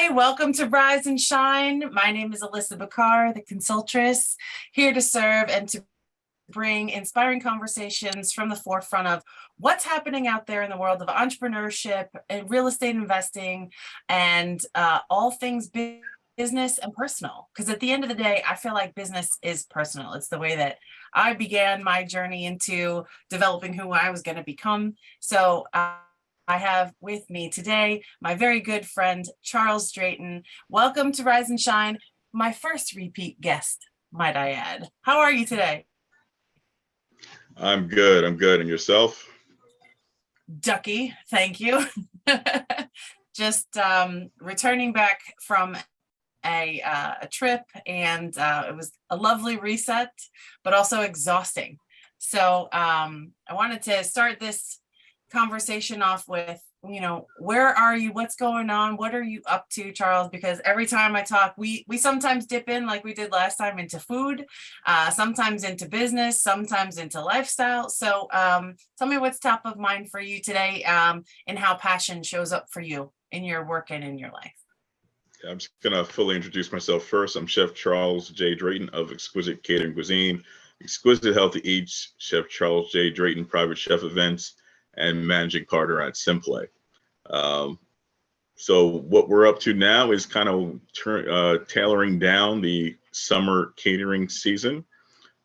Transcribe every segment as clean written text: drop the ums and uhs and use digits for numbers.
Hi, welcome to Rise and Shine. My name is Alissa the consultress, here to serve and to bring inspiring conversations from the forefront of what's happening out there in the world of entrepreneurship and real estate investing and all things business and personal. Because at the end of the day, I feel like business is personal. It's the way that I began my journey into developing who I was going to become. So I have with me today my very good friend, Charles Drayton. Welcome to Rise and Shine, my first repeat guest, might I add. How are you today? I'm good. And yourself? Ducky, thank you. Just returning back from a trip, and it was a lovely reset, but also exhausting. So I wanted to start this conversation off with, where are you? What's going on? What are you up to, Charles? Because every time I talk, we sometimes dip in, like we did last time, into food, sometimes into business, sometimes into lifestyle. So tell me what's top of mind for you today, and how passion shows up for you in your work and in your life. I'm just going to fully introduce myself first. I'm Chef Charles J Drayton of Exquisite Catering Cuisine, Exquisite Healthy Eats, Chef Charles J Drayton Private Chef Events, and managing partner at Simplay. So what we're up to now is kind of tailoring down the summer catering season.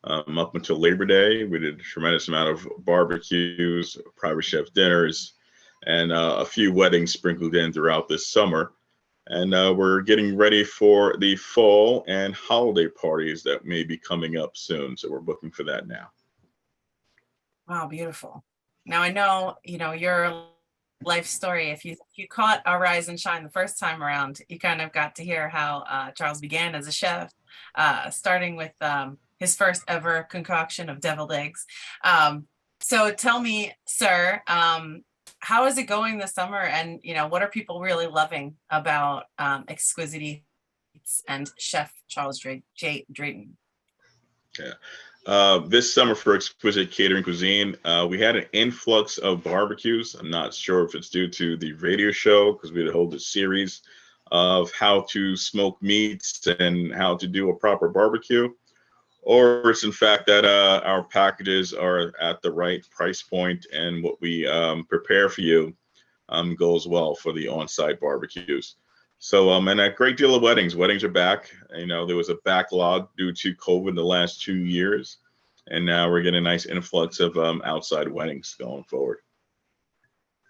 Up until Labor Day, we did a tremendous amount of barbecues, private chef dinners, and a few weddings sprinkled in throughout this summer. And we're getting ready for the fall and holiday parties that may be coming up soon. So we're booking for that now. Wow, beautiful. Now I know, your life story. If you caught our Rise and Shine the first time around, you kind of got to hear how Charles began as a chef, starting with his first ever concoction of deviled eggs. So tell me, sir, how is it going this summer? And, what are people really loving about Exquisite Eats and Chef Charles J Drayton? Yeah. This summer for Exquisite Catering Cuisine, we had an influx of barbecues. I'm not sure if it's due to the radio show, because we had to hold a series of how to smoke meats and how to do a proper barbecue, or it's in fact that our packages are at the right price point and what we prepare for you goes well for the on-site barbecues. So, and a great deal of weddings. Weddings are back. There was a backlog due to COVID the last 2 years, and now we're getting a nice influx of outside weddings going forward.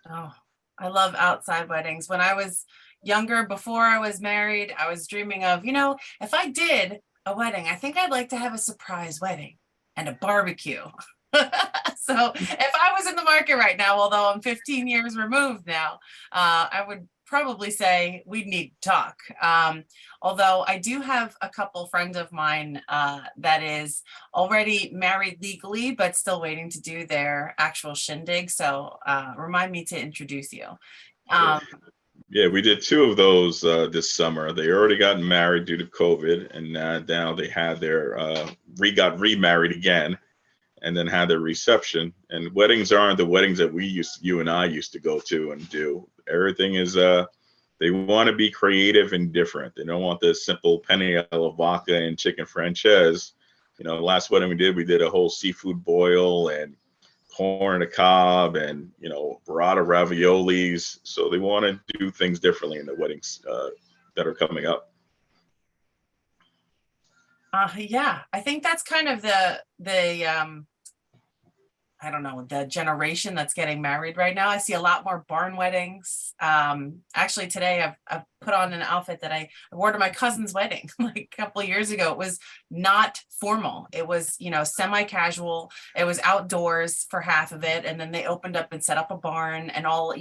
Oh, I love outside weddings. When I was younger, before I was married, I was dreaming of, if I did a wedding, I think I'd like to have a surprise wedding and a barbecue. So if I was in the market right now, although I'm 15 years removed now, I would probably say we'd need to talk. Although I do have a couple friends of mine that is already married legally, but still waiting to do their actual shindig. So remind me to introduce you. Yeah, we did 2 of those this summer. They already got married due to COVID, and now they had their got remarried again, and then had their reception. And weddings aren't the weddings that you and I used to go to and do. Everything is they want to be creative and different. They don't want the simple penne alla vodka and chicken franchise. The last wedding we did a whole seafood boil and corn on the cob and burrata raviolis. So they want to do things differently in the weddings that are coming up. Yeah, I think that's kind of the I don't know, the generation that's getting married right now. I see a lot more barn weddings. Actually, today I've put on an outfit that I wore to my cousin's wedding like a couple of years ago. It was not formal. It was, semi-casual. It was outdoors for half of it. And then they opened up and set up a barn and all,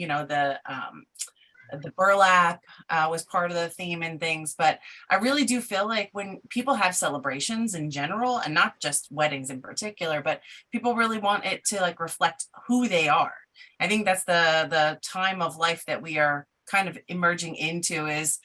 the burlap was part of the theme and things. But I really do feel like when people have celebrations in general, and not just weddings in particular, but people really want it to like reflect who they are. I think that's the time of life that we are kind of emerging into is,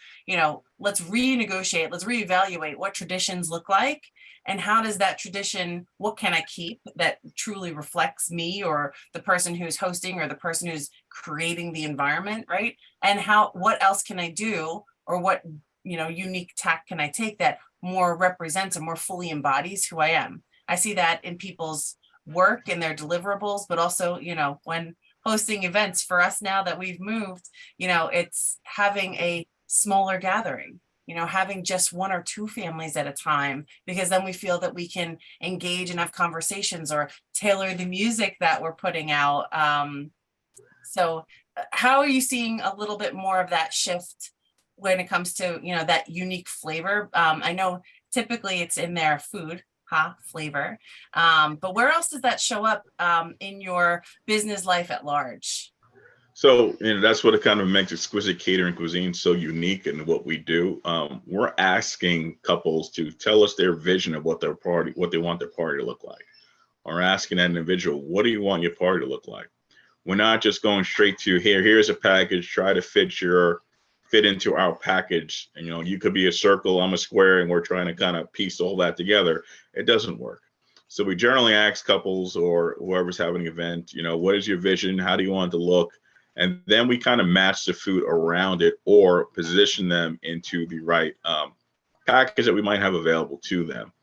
let's renegotiate, let's reevaluate what traditions look like. And how does that tradition, what can I keep that truly reflects me or the person who's hosting or the person who's creating the environment, right? And what else can I do or what, unique tack can I take that more represents and more fully embodies who I am? I see that in people's work and their deliverables, but also, when hosting events for us now that we've moved, it's having a smaller gathering, having just one or two families at a time, because then we feel that we can engage and have conversations or tailor the music that we're putting out. So how are you seeing a little bit more of that shift when it comes to, that unique flavor? I know typically it's in their food, flavor. But where else does that show up in your business life at large? So, that's what it kind of makes Exquisite Catering Cuisine so unique in what we do. We're asking couples to tell us their vision of what they want their party to look like. Or asking that individual, what do you want your party to look like? We're not just going straight to here's a package, try to fit into our package. And, you could be a circle, I'm a square, and we're trying to kind of piece all that together. It doesn't work. So we generally ask couples or whoever's having an event, what is your vision? How do you want it to look? And then we kind of match the food around it or position them into the right package that we might have available to them.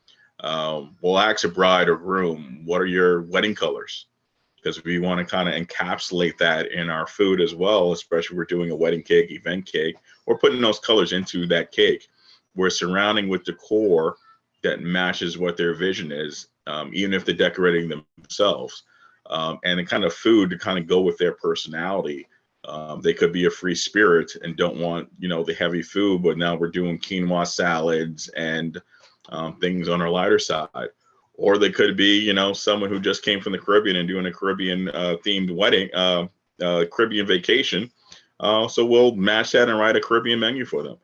We'll ask a bride or groom, what are your wedding colors? Because we want to kind of encapsulate that in our food as well, especially if we're doing a wedding cake, event cake, or putting those colors into that cake. We're surrounding with decor that matches what their vision is, even if they're decorating themselves. And the kind of food to kind of go with their personality. They could be a free spirit and don't want, the heavy food, but now we're doing quinoa salads and things on our lighter side. Or they could be, someone who just came from the Caribbean and doing a Caribbean themed wedding, Caribbean vacation. So we'll match that and write a Caribbean menu for them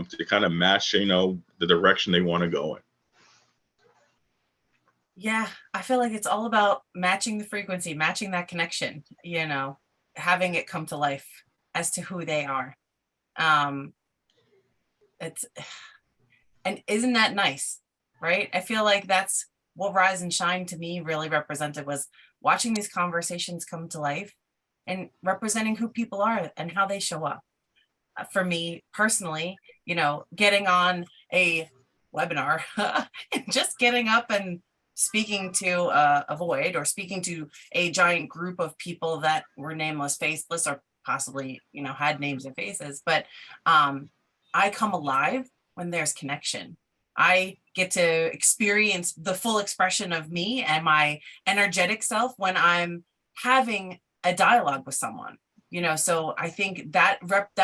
to kind of match, the direction they want to go in. Yeah, I feel like it's all about matching the frequency, matching that connection, having it come to life as to who they are. And isn't that nice, right? I feel like that's what Rise and Shine to me really represented, was watching these conversations come to life and representing who people are and how they show up. For me personally, getting on a webinar and just getting up and speaking to a void, or speaking to a giant group of people that were nameless, faceless, or possibly, had names and faces. But I come alive when there's connection. I get to experience the full expression of me and my energetic self when I'm having a dialogue with someone. So I think that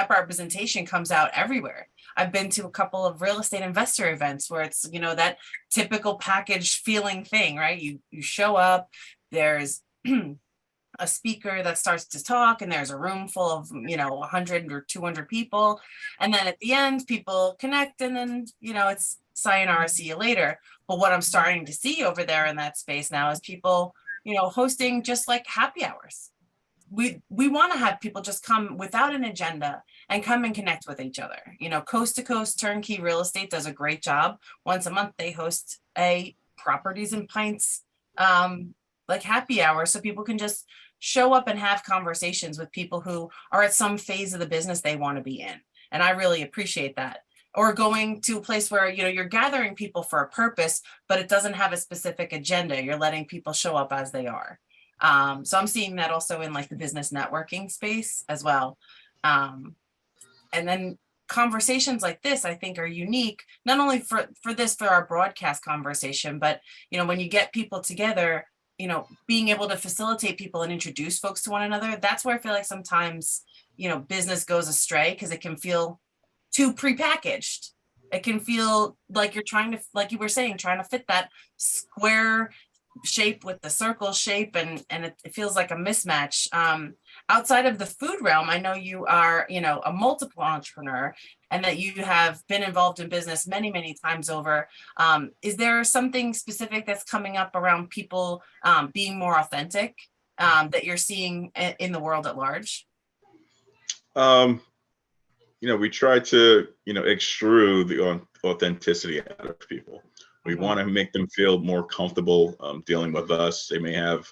representation comes out everywhere. I've been to a couple of real estate investor events where it's, that typical package feeling thing, right? You show up, there's a speaker that starts to talk, and there's a room full of, 100 or 200 people. And then at the end, people connect, and then, it's sayonara, see you later. But what I'm starting to see over there in that space now is people, hosting just like happy hours. We want to have people just come without an agenda and come and connect with each other. Coast to Coast Turnkey Real Estate does a great job. Once a month, they host a Properties and Pints like happy hour, so people can just show up and have conversations with people who are at some phase of the business they want to be in. And I really appreciate that. Or going to a place where, you're gathering people for a purpose, but it doesn't have a specific agenda. You're letting people show up as they are. So I'm seeing that also in like the business networking space as well. And then conversations like this, I think, are unique, not only for our broadcast conversation, but, when you get people together, being able to facilitate people and introduce folks to one another. That's where I feel like sometimes, business goes astray, because it can feel too prepackaged. It can feel like you're trying to, like you were saying, trying to fit that square shape with the circle shape, and it feels like a mismatch. Outside of the food realm, I know you are, a multiple entrepreneur, and that you have been involved in business many, many times over. Is there something specific that's coming up around people being more authentic that you're seeing in the world at large? We try to, extrude the authenticity out of people. We want to make them feel more comfortable dealing with us. They may have,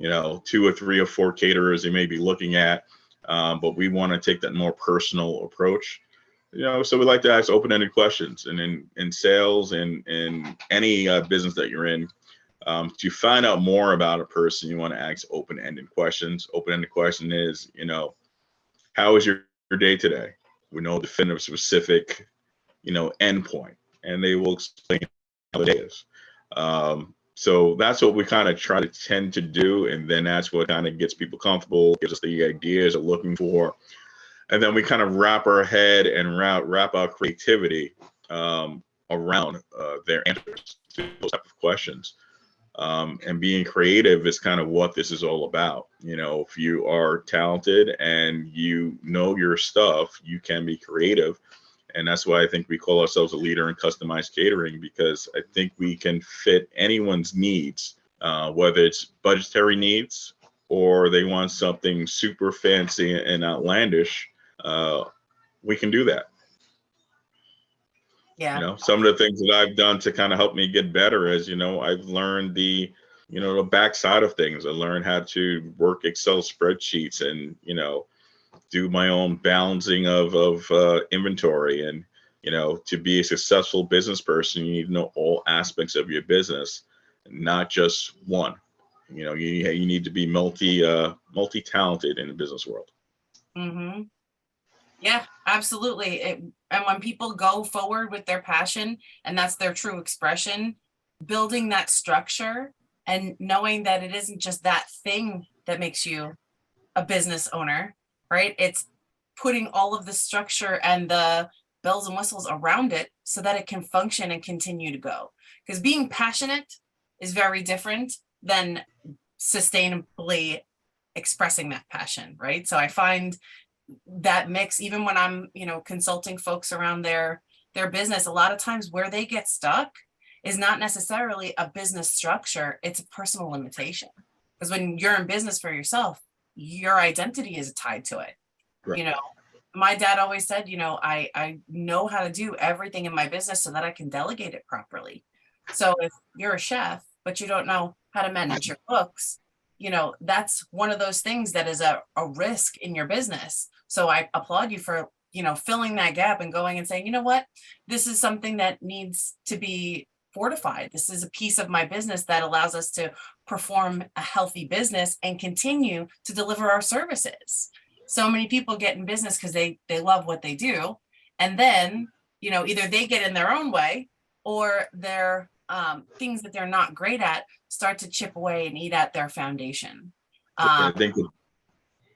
2 or 3 or 4 caterers they may be looking at, but we want to take that more personal approach. So we like to ask open-ended questions, and in sales and in any business that you're in, to find out more about a person, you want to ask open-ended questions. Open-ended question is, how was your day today? We know definitive, specific, endpoint, and they will explain how the day is. So that's what we kind of try to tend to do, and then that's what kind of gets people comfortable, gives us the ideas they're looking for. And then we kind of wrap our head and wrap our creativity around their answers to those type of questions. And being creative is kind of what this is all about. If you are talented and you know your stuff, you can be creative. And that's why I think we call ourselves a leader in customized catering, because I think we can fit anyone's needs, whether it's budgetary needs or they want something super fancy and outlandish. We can do that. Yeah. Some of the things that I've done to kind of help me get better is, I've learned the backside of things. I learned how to work Excel spreadsheets and, do my own balancing of inventory. And, to be a successful business person, you need to know all aspects of your business, not just one. You need to be multi-talented in the business world. Mm-hmm. Yeah, absolutely. And when people go forward with their passion and that's their true expression, building that structure and knowing that it isn't just that thing that makes you a business owner, right? It's putting all of the structure and the bells and whistles around it so that it can function and continue to go. Because being passionate is very different than sustainably expressing that passion, right? So I find that mix, even when I'm, consulting folks around their business, a lot of times where they get stuck is not necessarily a business structure, it's a personal limitation. Because when you're in business for yourself, your identity is tied to it. Right. My dad always said, I know how to do everything in my business so that I can delegate it properly. So if you're a chef, but you don't know how to manage your books, that's one of those things that is a risk in your business. So I applaud you for, filling that gap and going and saying, you know what, this is something that needs to be fortified. This is a piece of my business that allows us to perform a healthy business and continue to deliver our services. So many people get in business because they love what they do. And then, either they get in their own way or their things that they're not great at start to chip away and eat at their foundation. I think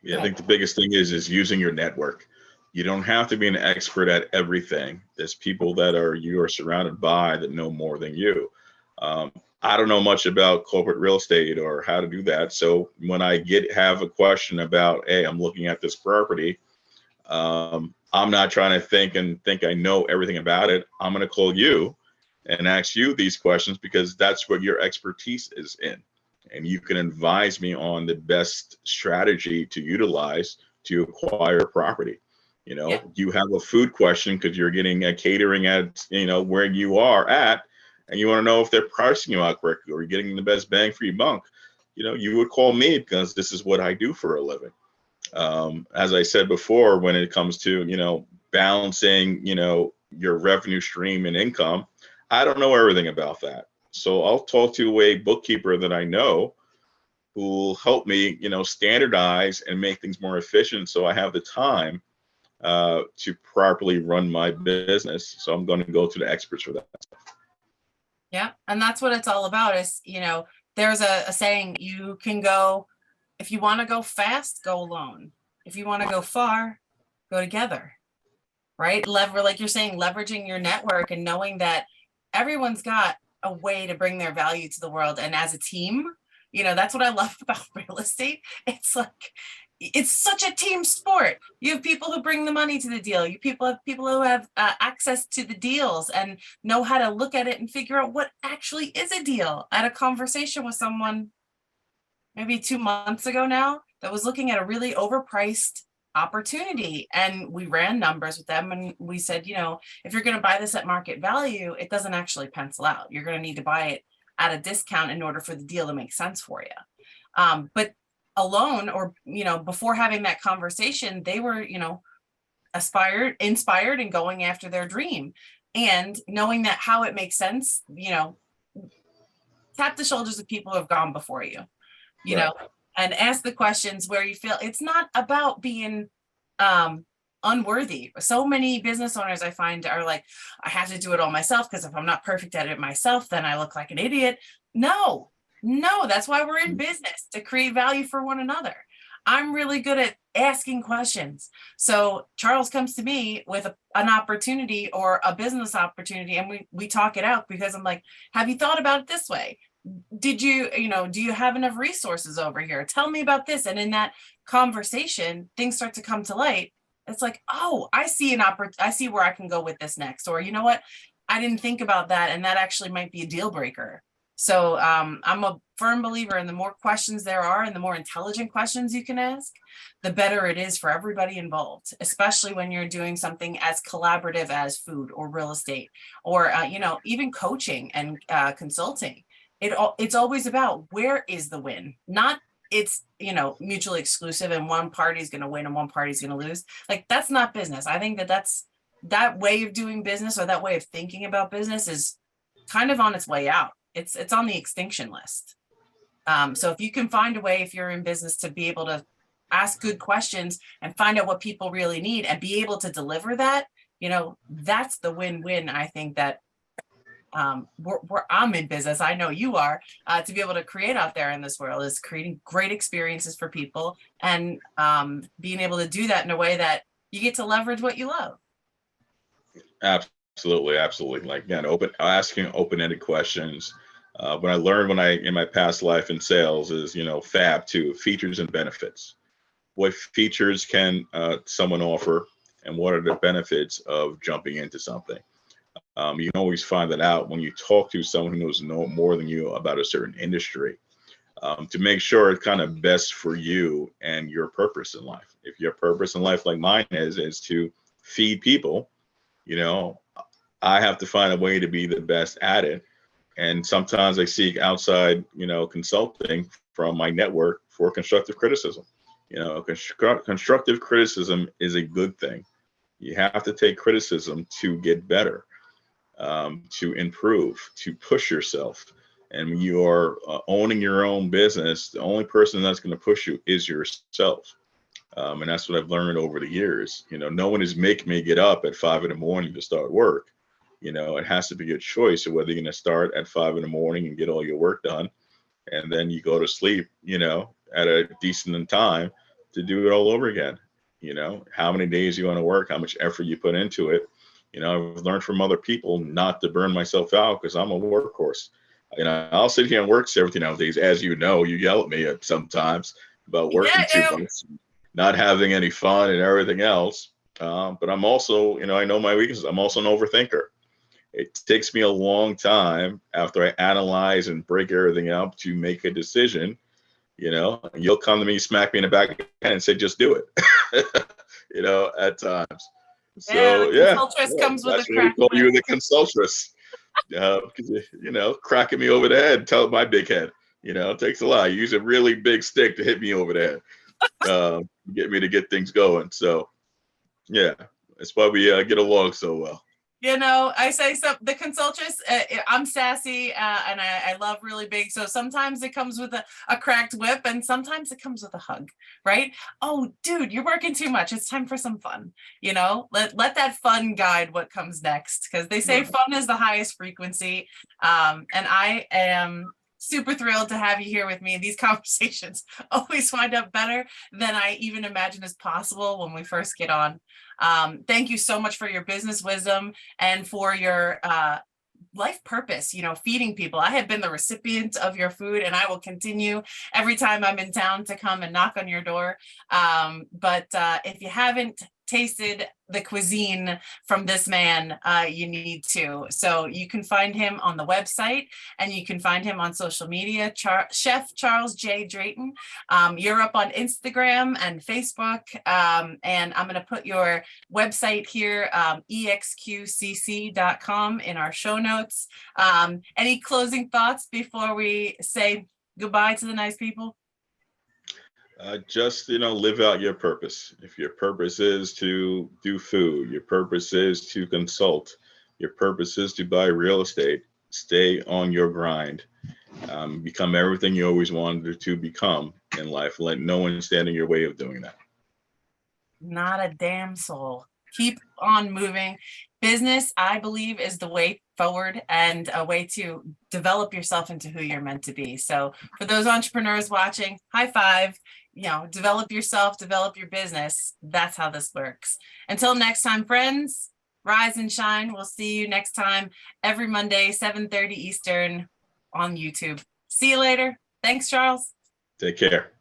the biggest thing is using your network. You don't have to be an expert at everything. There's people that you are surrounded by that know more than you. I don't know much about corporate real estate or how to do that. So when I have a question about, hey, I'm looking at this property, I'm not trying to think I know everything about it. I'm going to call you and ask you these questions because that's what your expertise is in. And you can advise me on the best strategy to utilize to acquire a property. You have a food question because you're getting a catering at, where you are at, and you want to know if they're pricing you out correctly or you're getting the best bang for your buck. You would call me because this is what I do for a living. As I said before, when it comes to, balancing, your revenue stream and income, I don't know everything about that. So I'll talk to a bookkeeper that I know who will help me, standardize and make things more efficient so I have the time to properly run my business. So I'm going to go to the experts for that stuff. Yeah. And that's what it's all about is, there's a saying, you can go, if you want to go fast, go alone. If you want to go far, go together, right? Like you're saying, leveraging your network and knowing that everyone's got a way to bring their value to the world. And as a team, that's what I love about real estate. It's such a team sport. You have people who bring the money to the deal. You have people who have access to the deals and know how to look at it and figure out what actually is a deal. I had a conversation with someone maybe 2 months ago now that was looking at a really overpriced opportunity. And we ran numbers with them and we said, if you're going to buy this at market value, it doesn't actually pencil out. You're going to need to buy it at a discount in order for the deal to make sense for you. But alone or, before having that conversation, they were, inspired and going after their dream, and knowing that how it makes sense, tap the shoulders of people who have gone before you, Right. and ask the questions where you feel it's not about being unworthy. So many business owners I find are like, I have to do it all myself, because if I'm not perfect at it myself, then I look like an idiot. No, that's why we're in business, to create value for one another. I'm really good at asking questions. So Charles comes to me with an opportunity or a business opportunity, and we talk it out, because I'm like, have you thought about it this way? Did you, do you have enough resources over here? Tell me about this. And in that conversation, things start to come to light. It's like, oh, I see I see where I can go with this next. Or, you know what? I didn't think about that. And that actually might be a deal breaker. So I'm a firm believer in the more questions there are and the more intelligent questions you can ask, the better it is for everybody involved, especially when you're doing something as collaborative as food or real estate, or, even coaching and consulting. It's always about, where is the win? Not it's, mutually exclusive and one party's going to win and one party's going to lose. Like, that's not business. I think that way of doing business, or that way of thinking about business, is kind of on its way out. It's on the extinction list. So if you can find a way, if you're in business, to be able to ask good questions and find out what people really need and be able to deliver that, that's the win-win. I think that I'm in business, I know you are, to be able to create out there in this world, is creating great experiences for people, and being able to do that in a way that you get to leverage what you love. Absolutely. Like, again, asking open-ended questions. What I learned in my past life in sales is, FAB 2, features and benefits. What features can someone offer, and what are the benefits of jumping into something? You can always find that out when you talk to someone who knows more than you about a certain industry, to make sure it's kind of best for you and your purpose in life. If your purpose in life, like mine is to feed people, I have to find a way to be the best at it. And sometimes I seek outside, consulting from my network for constructive criticism. Constructive criticism is a good thing. You have to take criticism to get better, to improve, to push yourself. And when you are owning your own business, the only person that's going to push you is yourself. And that's what I've learned over the years. No one is making me get up at 5 a.m. to start work. It has to be a choice of whether you're going to start at 5 a.m. and get all your work done, and then you go to sleep, at a decent time to do it all over again. How many days you want to work, how much effort you put into it. I've learned from other people not to burn myself out, because I'm a workhorse. I'll sit here and work 17 hour days. As you know, you yell at me sometimes about working too much, not having any fun and everything else. But I'm also, I know my weaknesses. I'm also an overthinker. It takes me a long time after I analyze and break everything up to make a decision. You'll come to me, smack me in the back of the head and say, just do it, at times. So, consultress comes with that's a why we crack. call you the consultress. Because, cracking me over the head, tell my big head, it takes a lot. You use a really big stick to hit me over the head, get me to get things going. So, yeah, that's why we get along so well. I say the consultress, I'm sassy, and I love really big. So sometimes it comes with a cracked whip, and sometimes it comes with a hug, right? Oh, dude, you're working too much. It's time for some fun. Let that fun guide what comes next, because they say fun is the highest frequency. And I am super thrilled to have you here with me. These conversations always wind up better than I even imagined as possible when we first get on. Thank you so much for your business wisdom and for your life purpose, feeding people. I have been the recipient of your food, and I will continue every time I'm in town to come and knock on your door. But if you haven't tasted the cuisine from this man, you need to. So you can find him on the website, and you can find him on social media, Chef Charles J Drayton. You're up on Instagram and Facebook, and I'm going to put your website here, exqcc.com, in our show notes. Any closing thoughts before we say goodbye to the nice people? Just, live out your purpose. If your purpose is to do food, your purpose is to consult, your purpose is to buy real estate, stay on your grind. Become everything you always wanted to become in life. Let no one stand in your way of doing that. Not a damn soul. Keep on moving. Business, I believe, is the way forward and a way to develop yourself into who you're meant to be. So for those entrepreneurs watching, high five, develop yourself, develop your business. That's how this works. Until next time, friends, rise and shine. We'll see you next time every Monday, 7:30 Eastern on YouTube. See you later. Thanks, Charles. Take care.